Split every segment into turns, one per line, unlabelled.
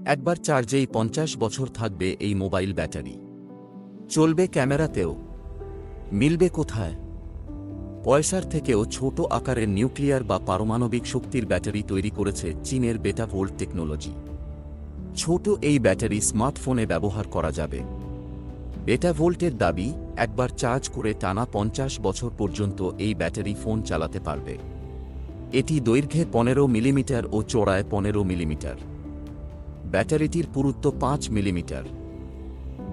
একবার চার্জেই 50 বছর থাকবে এই মোবাইল ব্যাটারি। চলবে ক্যামেরাতেও। মিলবে কোথায়? পয়সার থেকেও ছোট আকারের নিউক্লিয়ার বা পারমাণবিক শক্তির ব্যাটারি তৈরি করেছে চীনের বেটাভোল্ট টেকনোলজি। ছোট এই ব্যাটারি স্মার্টফোনে ব্যবহার করা যাবে। বেটাভোল্টের দাবি, একবার চার্জ করে টানা 50 বছর পর্যন্ত এই ব্যাটারি ফোন চালাতে পারবে। এটি দৈর্ঘ্যে 15 মিলিমিটার ও চওড়ায় 15 মিলিমিটার। ব্যাটারিটির পুরুত্ব 5 মিলিমিটার।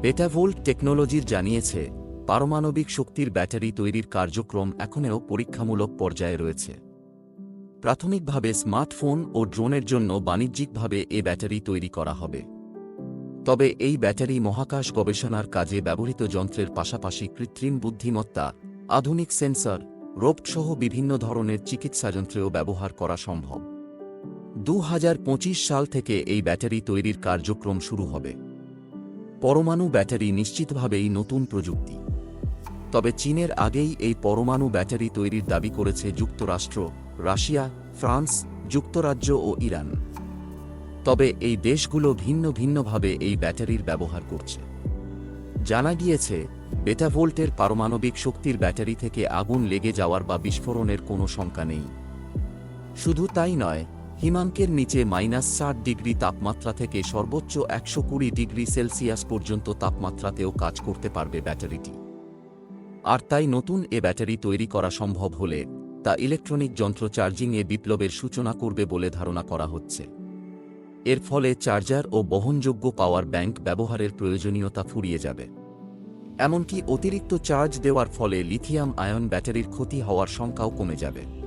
বেটাভোল্ট টেকনোলজির জানিয়েছে, পারমাণবিক শক্তির ব্যাটারি তৈরির কার্যক্রম এখনও পরীক্ষামূলক পর্যায়ে রয়েছে। প্রাথমিকভাবে স্মার্টফোন ও ড্রোনের জন্য বাণিজ্যিকভাবে এ ব্যাটারি তৈরি করা হবে। তবে এই ব্যাটারি মহাকাশ গবেষণার কাজে ব্যবহৃত যন্ত্রের পাশাপাশি কৃত্রিম বুদ্ধিমত্তা, আধুনিক সেন্সর, রোবটসহ বিভিন্ন ধরনের চিকিৎসাযন্ত্রেও ব্যবহার করা সম্ভব। 2025 সাল থেকে এই ব্যাটারি তৈরির কার্যক্রম শুরু হবে। পরমাণু ব্যাটারি নিশ্চিতভাবেই নতুন প্রযুক্তি। তবে চীনের আগেই এই পরমাণু ব্যাটারি তৈরির দাবি করেছে যুক্তরাষ্ট্র, রাশিয়া, ফ্রান্স, যুক্তরাজ্য ও ইরান। তবে এই দেশগুলো ভিন্ন ভিন্নভাবে এই ব্যাটারির ব্যবহার করছে। জানা গিয়েছে, বেটাভোল্টের পারমাণবিক শক্তির ব্যাটারি থেকে আগুন লেগে যাওয়ার বা বিস্ফোরণের কোনো শঙ্কা নেই। শুধু তাই নয়, হিমাঙ্কের নিচে -60 ডিগ্রি তাপমাত্রা থেকে সর্বোচ্চ 120 ডিগ্রি সেলসিয়াস পর্যন্ত তাপমাত্রাতেও কাজ করতে পারবে ব্যাটারিটি। আর তাই নতুন এ ব্যাটারি তৈরি করা সম্ভব হলে তা ইলেকট্রনিক যন্ত্র চার্জিংয়ে বিপ্লবের সূচনা করবে বলে ধারণা করা হচ্ছে। এর ফলে চার্জার ও বহনযোগ্য পাওয়ার ব্যাংক ব্যবহারের প্রয়োজনীয়তা ফুরিয়ে যাবে। এমনকি অতিরিক্ত চার্জ দেওয়ার ফলে লিথিয়াম আয়ন ব্যাটারির ক্ষতি হওয়ার শঙ্কাও কমে যাবে।